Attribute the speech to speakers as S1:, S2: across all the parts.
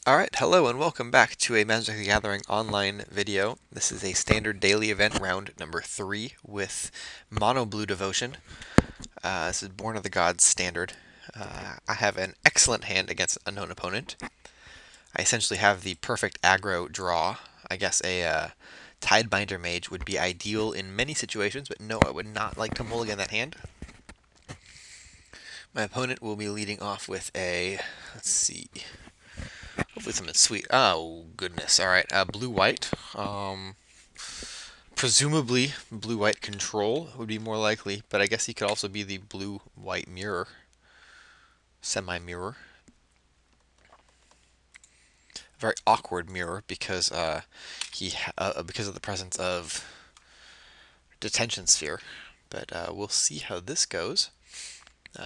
S1: Alright, hello and welcome back to a Magic the Gathering online video. This is a standard daily event round number 3 with Mono Blue Devotion. This is Born of the Gods standard. I have an excellent hand against an unknown opponent. I essentially have the perfect aggro draw. I guess a Tidebinder Mage would be ideal in many situations, but no, I would not like to mulligan that hand. My opponent will be leading off with a, let's see, hopefully something sweet. Oh, goodness. All right. Blue-white. Presumably, blue-white control would be more likely, but I guess he could also be the blue-white mirror. Semi-mirror. Very awkward mirror because because of the presence of detention sphere. But we'll see how this goes.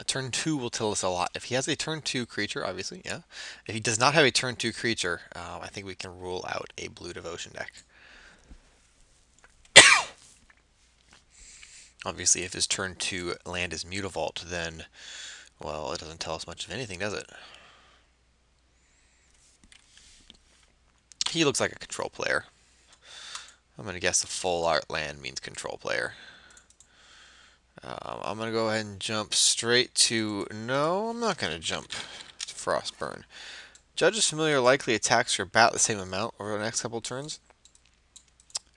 S1: Turn 2 will tell us a lot. If he has a turn 2 creature, obviously, yeah. If he does not have a turn 2 creature, I think we can rule out a blue devotion deck. Obviously, if his turn 2 land is Mutavault, then, well, it doesn't tell us much of anything, does it? He looks like a control player. I'm going to guess the full art land means control player. I'm going to go ahead and jump straight to... No, I'm not going to jump to Frostburn. Judge's Familiar likely attacks for about the same amount over the next couple turns.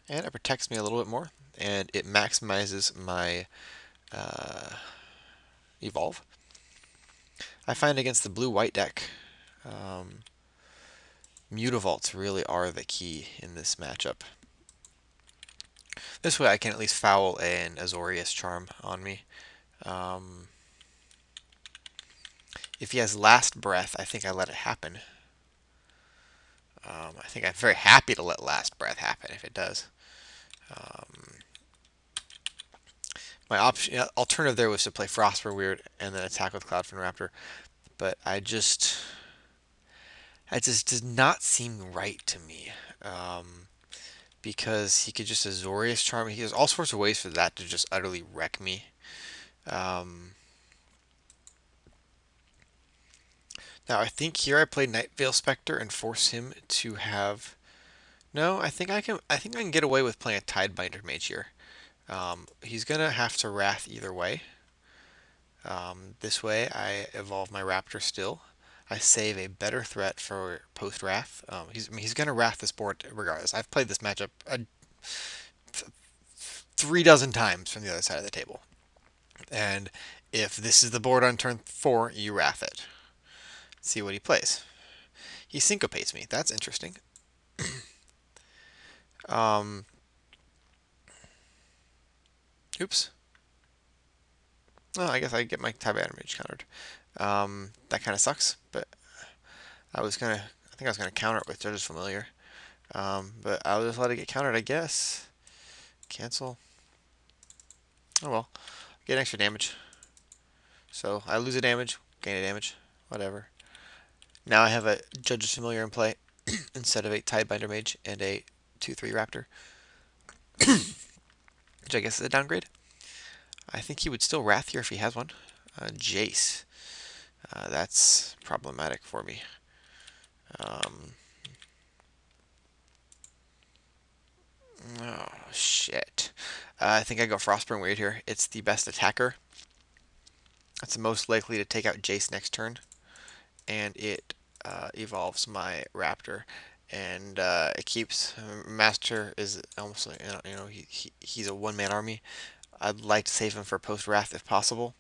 S1: And it protects me a little bit more. And it maximizes my evolve. I find against the blue-white deck, Mutavaults really are the key in this matchup. This way I can at least foul an Azorius Charm on me. If he has Last Breath, I think I let it happen. I think I'm very happy to let Last Breath happen if it does. My alternative there was to play Frostburn Weird and then attack with Cloudfin Raptor, but it just does not seem right to me. Because he could just Azorius Charm. He has all sorts of ways for that to just utterly wreck me. Now I think here I play Nightveil Spectre and force him to have. No, I think I can. I think I can get away with playing a Tidebinder Mage here. He's gonna have to Wrath either way. This way I evolve my Raptor still. I save a better threat for post Wrath. He's gonna Wrath this board regardless. I've played this matchup 3 dozen times from the other side of the table. And if this is the board on turn 4, you Wrath it. See what he plays. He syncopates me. That's interesting. Oops. Oh, I guess I get my Tab Damage countered. That kind of sucks, but I think I was gonna counter it with Judge's Familiar. But I'll just let it get countered, I guess. Cancel. Oh well. Get extra damage. So I lose a damage, gain a damage, whatever. Now I have a Judge's Familiar in play instead of a Tidebinder Mage and a 2/3 Raptor, which I guess is a downgrade. I think he would still Wrath here if he has one. Jace. That's problematic for me. Oh, shit. I think I go Frostburn Weird here. It's the best attacker. It's the most likely to take out Jace next turn. And it evolves my Raptor. And it keeps... Master is almost like, he's a one-man army. I'd like to save him for post-Wrath if possible.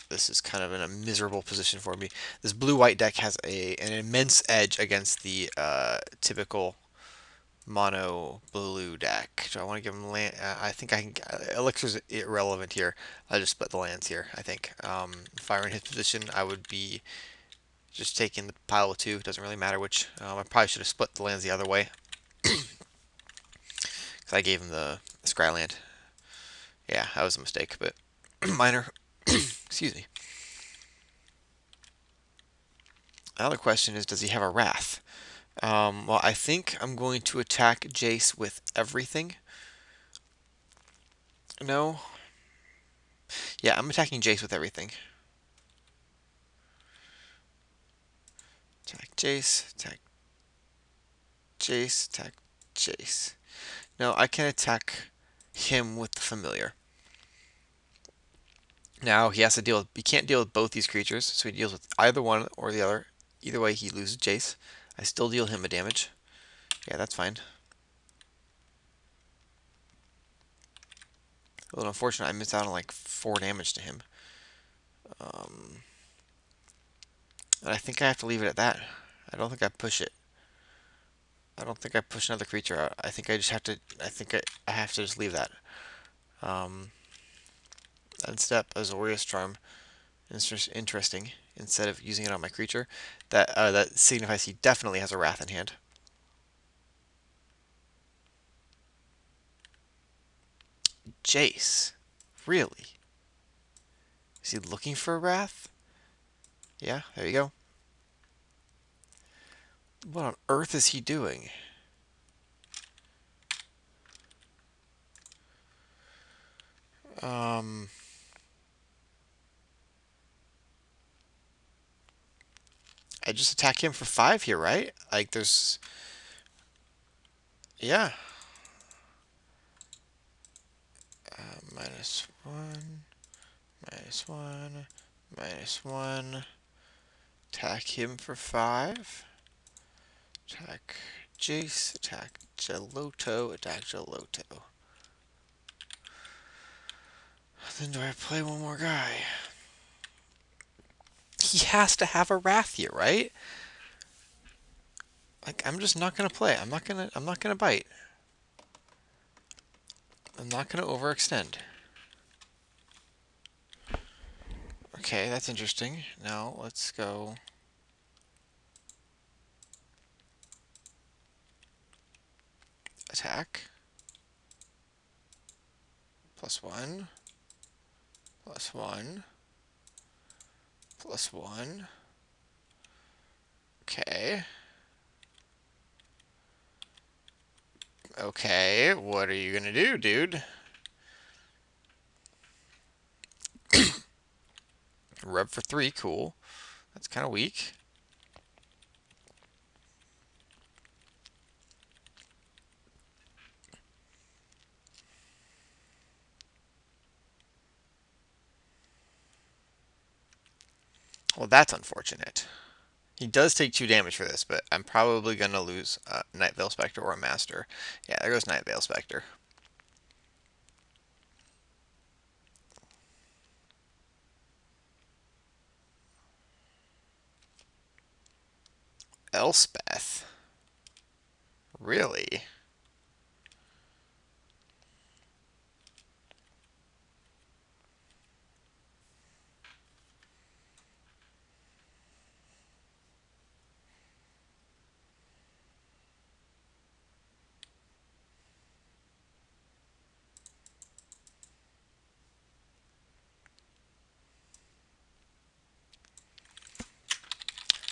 S1: This is kind of in a miserable position for me. This blue-white deck has an immense edge against the typical mono blue deck. Do I want to give him land? I think I can. Elixir's irrelevant here. I'll just split the lands here, I think. If I were in his position, I would be just taking the pile of 2. Doesn't really matter which. I probably should have split the lands the other way. Because I gave him the Scryland. Yeah, that was a mistake, but minor. Excuse me. The other question is, does he have a Wrath? Well, I think I'm going to attack Jace with everything. No. Yeah, I'm attacking Jace with everything. Jace, attack Jace, attack Jace. No, I can attack him with the familiar. Now he has to deal with, he can't deal with both these creatures, so he deals with either one or the other. Either way, he loses Jace. I still deal him a damage. Yeah, that's fine. A little unfortunate, I missed out on like 4 damage to him. And I think I have to leave it at that. I don't think I push it. I don't think I push another creature out. I think I just have to, I have to just leave that. End step, Azorius Charm. Interesting. Instead of using it on my creature, that signifies he definitely has a Wrath in hand. Jace, really? Is he looking for a Wrath? Yeah, there you go. What on earth is he doing? I just attack him for 5 here, right? Like there's, yeah. -1, -1, -1. Attack him for 5. Attack Jace, attack Geloto, attack Geloto. Then do I play one more guy? He has to have a Wrath here, right? Like I'm just not gonna play. I'm not gonna bite. I'm not gonna overextend. Okay, that's interesting. Now let's go. Attack. +1. +1. +1. Okay. Okay, what are you gonna do, dude? Rev for 3, cool. That's kind of weak. Well, that's unfortunate. He does take 2 damage for this, but I'm probably gonna lose Night Veil Spectre or a Master. Yeah, there goes Night Veil Spectre. Elspeth? Really?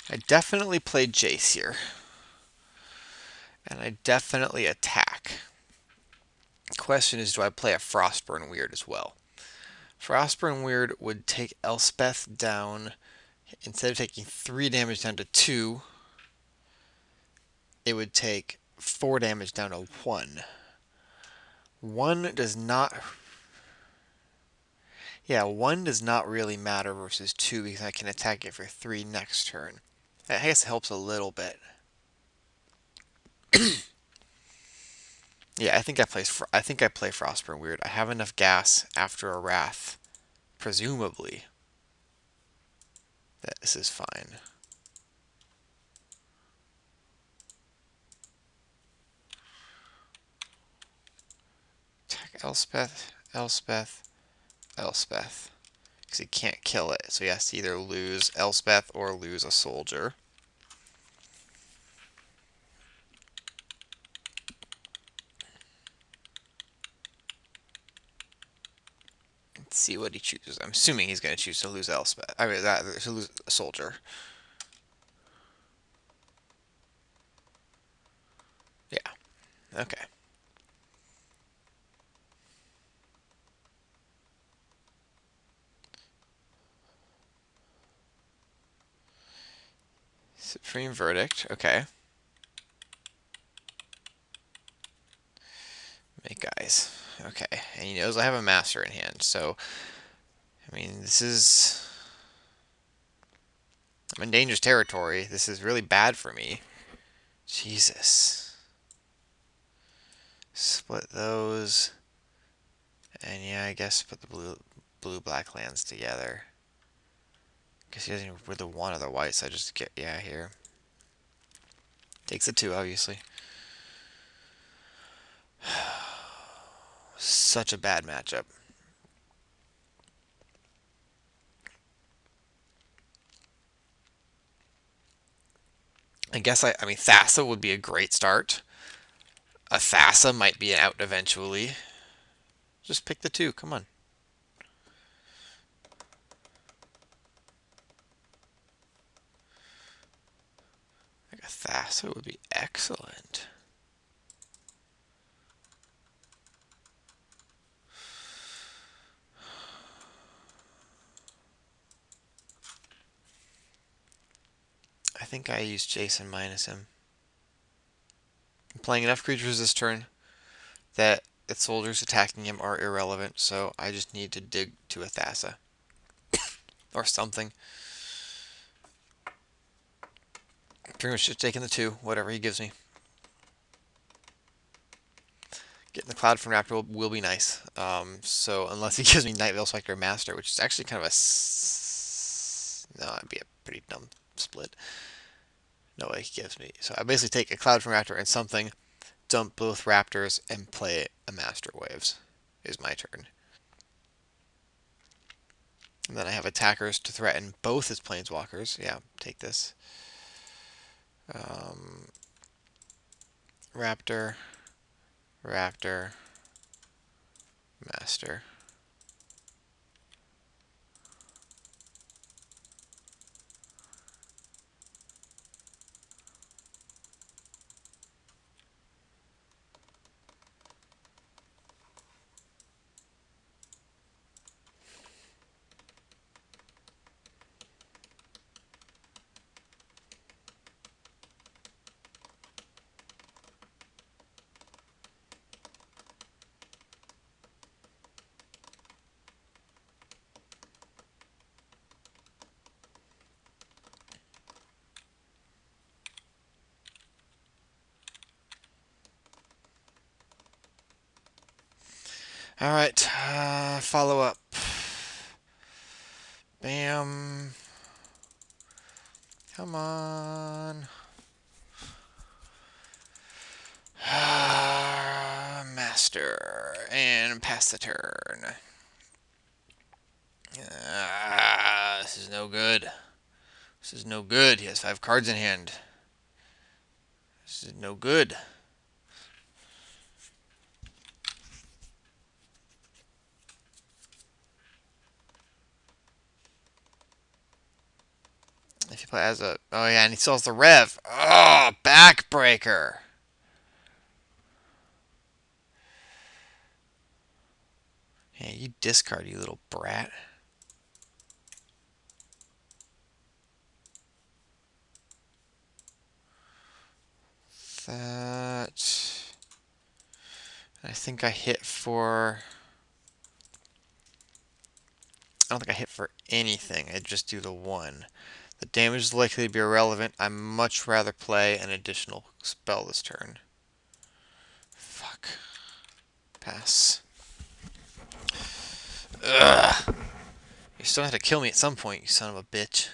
S1: I definitely played Jace here. And I definitely attack. Question is, do I play a Frostburn Weird as well? Frostburn Weird would take Elspeth down. Instead of taking 3 damage down to 2, it would take 4 damage down to 1. 1 does not... Yeah, 1 does not really matter versus 2 because I can attack it for 3 next turn. I guess it helps a little bit. Yeah, I think I play Frostburn Weird. I have enough gas after a Wrath, presumably, that this is fine. Attack Elspeth, Elspeth, Elspeth. Because he can't kill it, so he has to either lose Elspeth or lose a soldier. Let's see what he chooses. I'm assuming he's going to choose to lose Elspeth. I mean, to lose a soldier. Yeah. Okay. Supreme Verdict. Okay. Make eyes. Okay. And he knows I have a master in hand, so I mean this is I'm in dangerous territory. This is really bad for me. Jesus. Split those. And yeah, I guess put the blue black lands together. Guess he doesn't even really want other whites, so I just get yeah here. Takes the 2, obviously. Such a bad matchup. I guess I mean Thassa would be a great start. A Thassa might be an out eventually. Just pick the 2, come on. Like a Thassa would be excellent. I think I used Jason minus him. I'm playing enough creatures this turn that the soldiers attacking him are irrelevant, so I just need to dig to a Thassa. Or something. Pretty much just taking the 2, whatever he gives me. Getting the Cloud from Raptor will be nice. So unless he gives me Night Veil Spectre Master, which is actually kind of a... No, it'd be a pretty dumb split. No way he gives me. So I basically take a Cloud from Raptor and something, dump both Raptors, and play a Master Waves. Is my turn. And then I have attackers to threaten both his Planeswalkers. Yeah, take this. Raptor, Raptor, Master. Alright, follow up. Bam. Come on. Master. And pass the turn. This is no good. This is no good. He has 5 cards in hand. This is no good. If he plays a... Oh yeah, and he still has the Rev. Oh, backbreaker. Yeah, you discard, you little brat. That... I think I hit for... I don't think I hit for anything. I just do the 1. The damage is likely to be irrelevant. I'd much rather play an additional spell this turn. Fuck. Pass. Ugh. You still have to kill me at some point, you son of a bitch.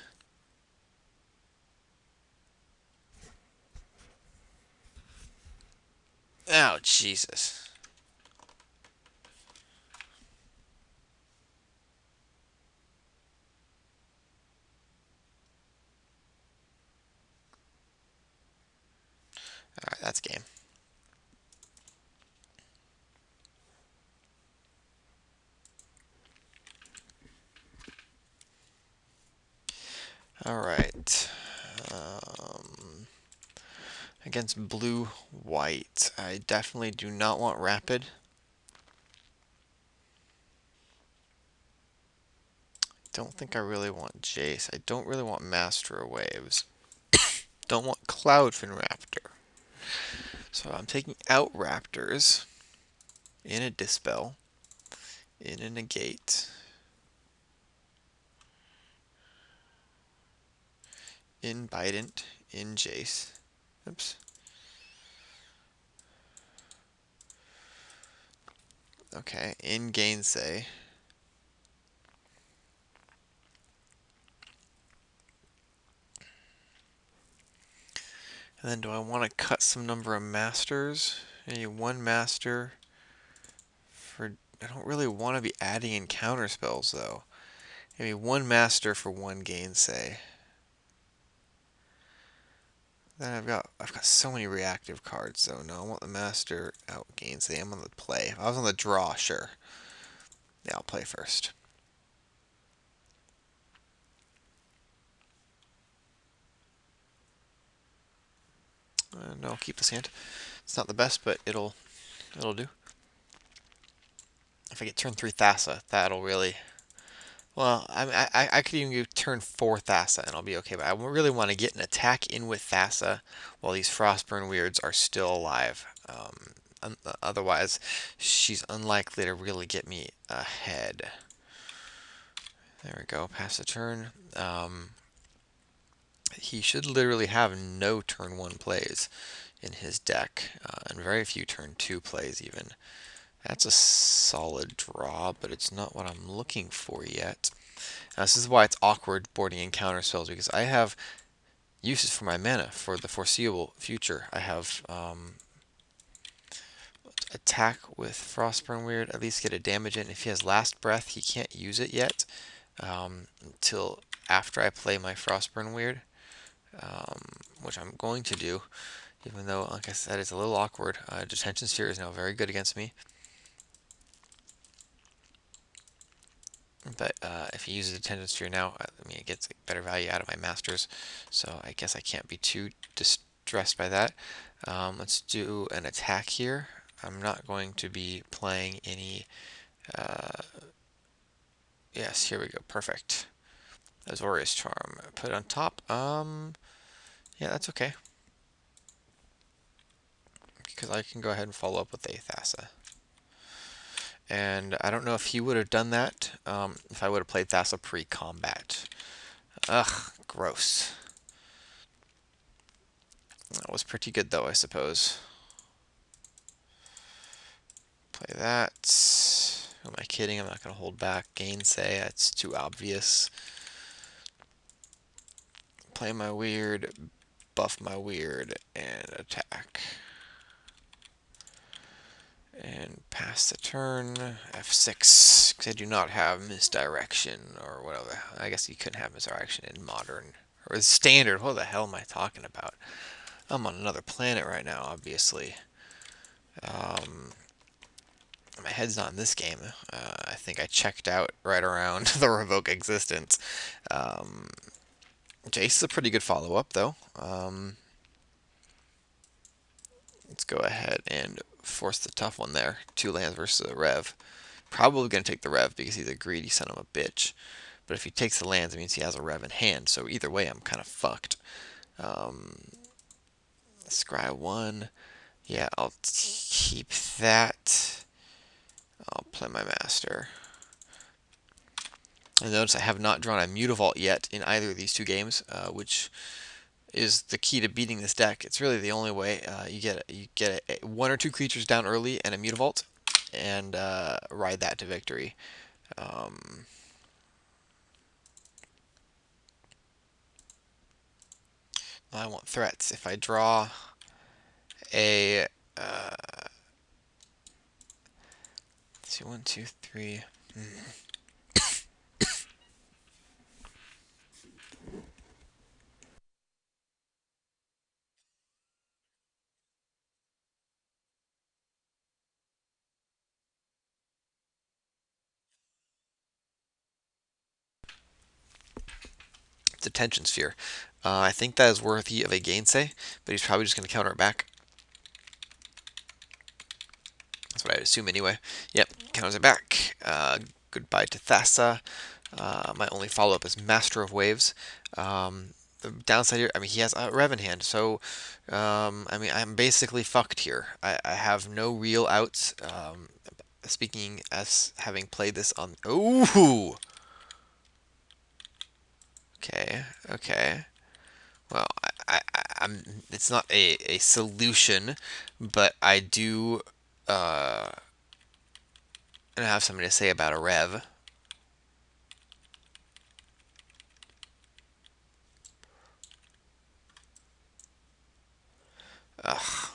S1: Oh, Jesus. Alright, that's game. Alright. Against blue-white, I definitely do not want Rapid. Don't think I really want Jace. I don't really want Master of Waves. don't want Cloudfin Raptor. So I'm taking out Raptors in a Dispel, in a Negate, in Bident, in Jace. Oops. Okay, in Gainsay. And then do I want to cut some number of masters? Maybe one master for... I don't really want to be adding in counter spells though. Maybe one master for one Gainsay. Then I've got so many reactive cards, so no, I want the master out Gainsay. I'm on the play. If I was on the draw, sure. Yeah, I'll play first. No, I'll keep this hand. It's not the best, but it'll do. If I get turn 3 Thassa, that'll really... Well, I could even go turn 4 Thassa and I'll be okay, but I really want to get an attack in with Thassa while these Frostburn Weirds are still alive. Otherwise, she's unlikely to really get me ahead. There we go, pass the turn. He should literally have no turn 1 plays in his deck, and very few turn 2 plays even. That's a solid draw, but it's not what I'm looking for yet. Now, this is why it's awkward boarding in counter spells, because I have uses for my mana for the foreseeable future. I have attack with Frostburn Weird, at least get a damage in. If he has Last Breath, he can't use it yet until after I play my Frostburn Weird, which I'm going to do, even though, like I said, it's a little awkward. Detention Sphere is now very good against me. But if he uses Detention Sphere now, I mean, it gets better value out of my masters, so I guess I can't be too distressed by that. Let's do an attack here. I'm not going to be playing any... yes, here we go. Perfect. Azorius Charm. Put it on top. Yeah, that's okay. Because I can go ahead and follow up with a Thassa. And I don't know if he would have done that if I would have played Thassa pre-combat. Ugh, gross. That was pretty good though, I suppose. Play that. Who am I kidding? I'm not going to hold back. Gainsay, that's too obvious. Play my weird, buff my weird, and attack. And pass the turn. F6, because I do not have misdirection, or whatever. I guess you couldn't have misdirection in modern. Or standard. What the hell am I talking about? I'm on another planet right now, obviously. My head's not in this game. I think I checked out right around the Revoke Existence. Jace is a pretty good follow-up, though. Let's go ahead and force the tough one there. 2 lands versus a Rev. Probably going to take the Rev because he's a greedy son of a bitch. But if he takes the lands, it means he has a Rev in hand. So either way, I'm kind of fucked. Scry 1. Yeah, I'll keep that. I'll play my Master. And notice I have not drawn a Mutavault yet in either of these 2 games, which is the key to beating this deck. It's really the only way. You get 1 or 2 creatures down early and a Mutavault, and ride that to victory. I want threats. If I draw a let's see, 1, 2, 3. Detention Sphere. I think that is worthy of a Gainsay, but he's probably just going to counter it back. That's what I'd assume anyway. Yep, counters it back. Goodbye to Thassa. My only follow-up is Master of Waves. the downside here, I mean, he has a Rev in hand, so I mean, I'm basically fucked here. I have no real outs. Speaking as having played this on. Ooh! Okay, okay. Well, I'm. It's not a solution, but I do. Uh, I have something to say about a Rev. Ugh.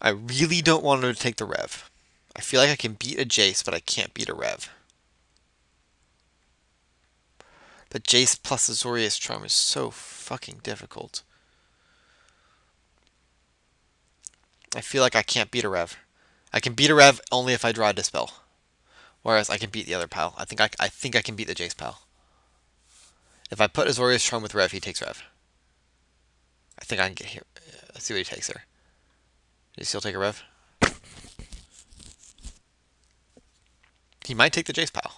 S1: I really don't want him to take the Rev. I feel like I can beat a Jace, but I can't beat a Rev. But Jace plus Azorius Charm is so fucking difficult. I feel like I can't beat a Rev. I can beat a Rev only if I draw a Dispel. Whereas I can beat the other pal. I think I can beat the Jace pal. If I put Azorius Charm with Rev, he takes Rev. I think I can get here. Let's see what he takes there. Does he still take a Rev? He might take the Jace pal.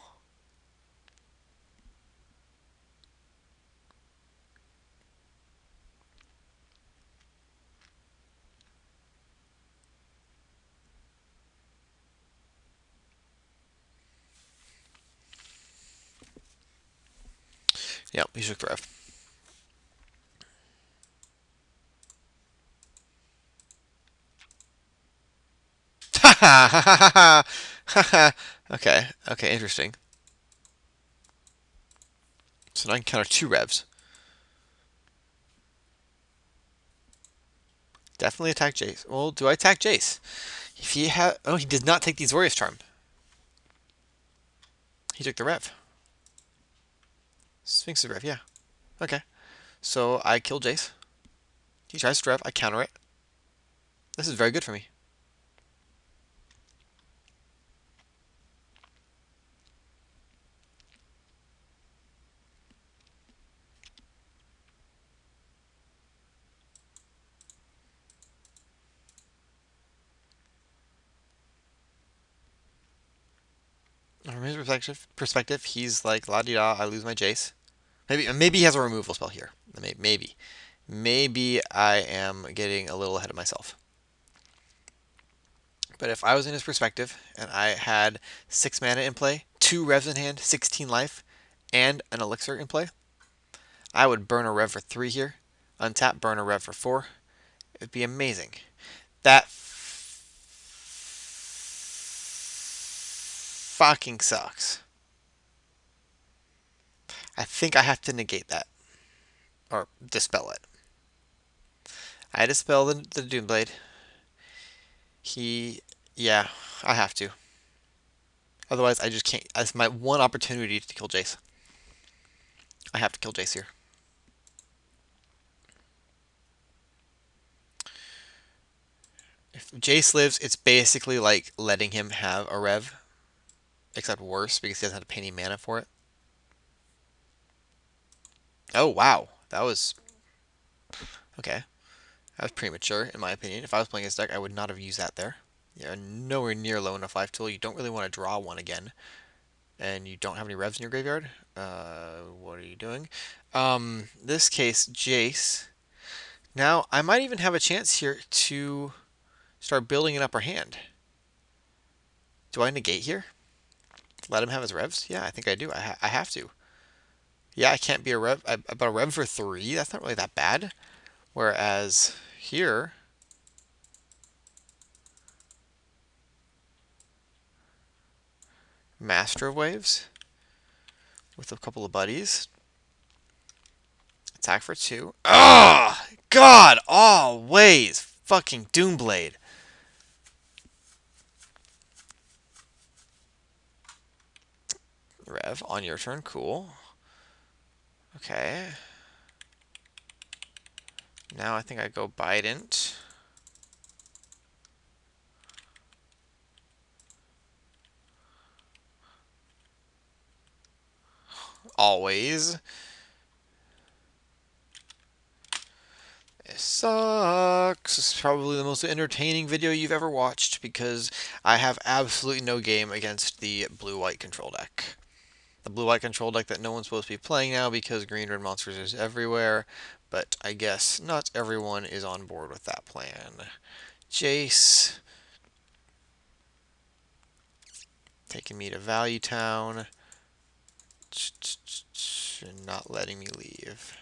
S1: Yep, he took the Rev. Ha ha ha ha ha ha ha. Okay, okay, interesting. So now I can counter 2 Revs. Definitely attack Jace. Well, do I attack Jace? If he had, oh, he did not take the Azorius Charm. He took the Rev. Sphinx Rev, yeah. Okay. So I kill Jace. He tries to Rev. I counter it. This is very good for me. From his perspective, he's like, la di da, I lose my Jace. Maybe he has a removal spell here. Maybe I am getting a little ahead of myself. But if I was in his perspective and I had 6 mana in play, 2 Revs in hand, 16 life, and an Elixir in play, I would burn a Rev for 3 here, untap, burn a Rev for 4. It would be amazing. That fucking sucks. I think I have to negate that. Or dispel it. I dispel the Doomblade. Yeah, I have to. Otherwise, I just can't. That's my one opportunity to kill Jace. I have to kill Jace here. If Jace lives, it's basically like letting him have a Rev, except worse because he doesn't have to pay any mana for it. Oh, wow. That was... Okay. That was premature, in my opinion. If I was playing this deck, I would not have used that there. You're nowhere near low enough life tool. You don't really want to draw one again. And you don't have any Revs in your graveyard. What are you doing? This case, Jace. Now, I might even have a chance here to start building an upper hand. Do I negate here? Let him have his Revs? Yeah, I think I do. I have to. Yeah, I can't be a Rev. But a Rev for 3? That's not really that bad. Whereas here... Master of Waves with a couple of buddies. Attack for 2. Ah, God, always fucking Doomblade. Rev on your turn, cool. Okay. Now I think I go Bident. Always. It sucks. It's probably the most entertaining video you've ever watched because I have absolutely no game against the blue-white control deck. the blue-white control deck that no one's supposed to be playing now because green-red monsters is everywhere. But I guess not everyone is on board with that plan. Jace taking me to Value Town and not letting me leave.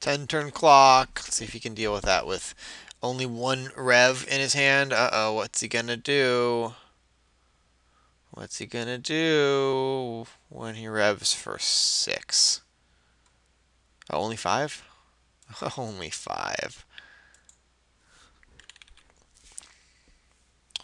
S1: 10 turn clock. Let's see if he can deal with that with only one rev in his hand. Uh-oh, what's he gonna do? What's he gonna do when he revs for 6? Oh, only 5? Only 5.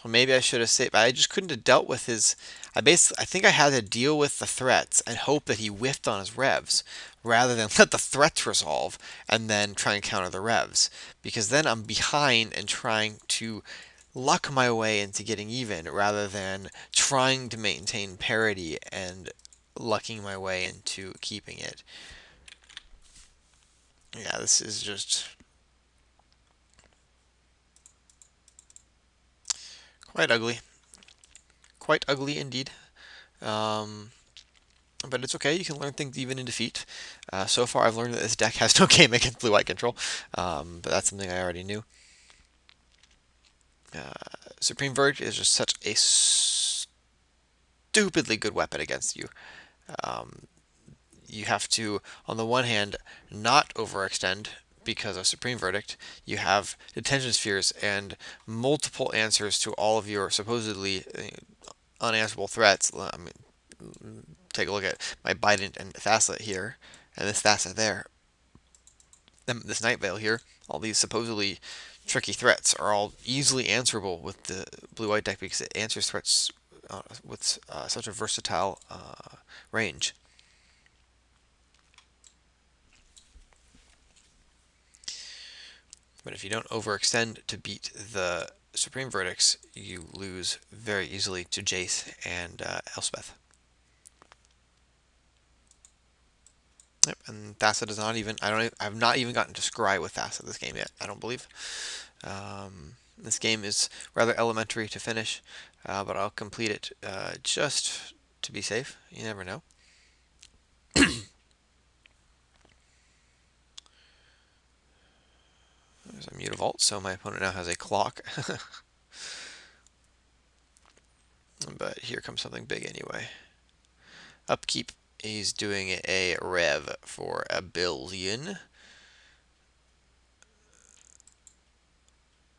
S1: Well, maybe I should have saved. I just couldn't have dealt with his. I think I had to deal with the threats and hope that he whiffed on his revs, rather than let the threats resolve and then try and counter the revs. Because then I'm behind and trying to luck my way into getting even, rather than trying to maintain parity and lucking my way into keeping it. Yeah, this is just quite ugly. Quite ugly indeed. Um, but it's okay. You can learn things even in defeat. So far, I've learned that this deck has no game against blue-white control, but that's something I already knew. Supreme Verdict is just such a stupidly good weapon against you. Um, you have to, on the one hand, not overextend because of Supreme Verdict. You have detention spheres and multiple answers to all of your supposedly unanswerable threats. I mean, take a look at my Bident and Thasset here, and this Thasset there, this Night Veil here. All these supposedly tricky threats are all easily answerable with the blue-white deck because it answers threats with such a versatile range. But if you don't overextend to beat the Supreme Verdicts, you lose very easily to Jace and Elspeth. Yep, and Thassa does not even. I've not even gotten to scry with Thassa this game yet. I don't believe. This game is rather elementary to finish, but I'll complete it just to be safe. You never know. There's a Mutavault, so my opponent now has a clock. But here comes something big anyway. Upkeep. He's doing a rev for a billion.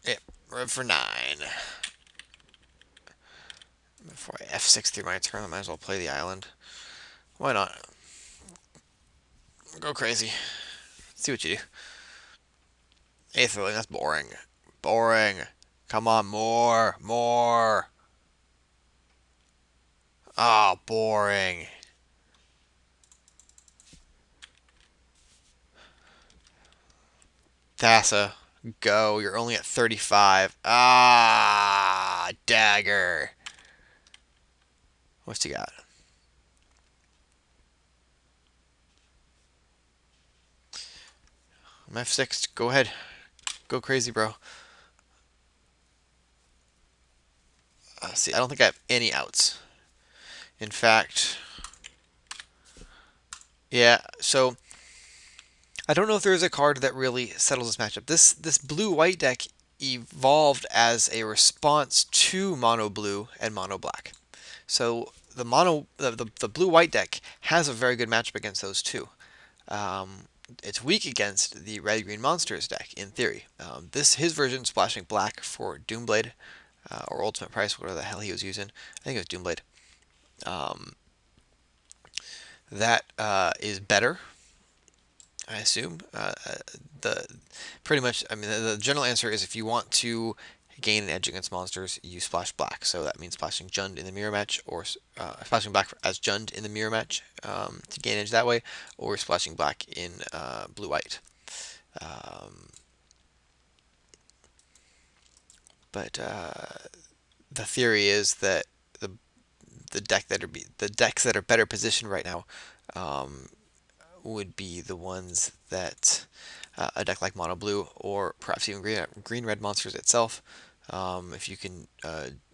S1: Yep, rev for 9. Before I F6 through my turn, I might as well play the island. Why not? Go crazy. See what you do. Aetherling, that's boring. Boring. Come on, more. More. Ah, oh, boring. Thassa, go. You're only at 35. Ah, dagger. What's he got? I'm F6. Go ahead. Go crazy, bro. See, I don't think I have any outs. In fact, yeah, so I don't know if there's a card that really settles this matchup. This blue-white deck evolved as a response to mono blue and mono black. So the blue-white deck has a very good matchup against those two. It's weak against the red-green monsters deck in theory. His version splashing black for Doomblade or Ultimate Price, whatever the hell he was using. I think it was Doomblade. That is better, I assume. The pretty much, I mean, the general answer is if you want to gain an edge against monsters, you splash black. So that means splashing Jund in the mirror match, or splashing black as Jund in the mirror match to gain edge that way, or splashing black in blue-white. But the theory is that the decks that are better positioned right now would be the ones that a deck like Mono Blue or perhaps even Green Red Monsters itself if you can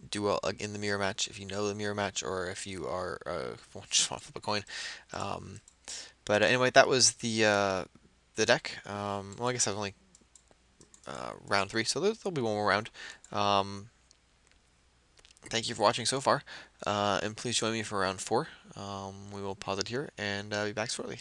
S1: do well in the mirror match, if you know the mirror match, or if you are just want to flip a coin. Um, but anyway, that was the deck. Well, I guess that was only round 3, so there'll be one more round. Um, Thank you for watching so far, and please join me for round 4. We will pause it here and be back shortly.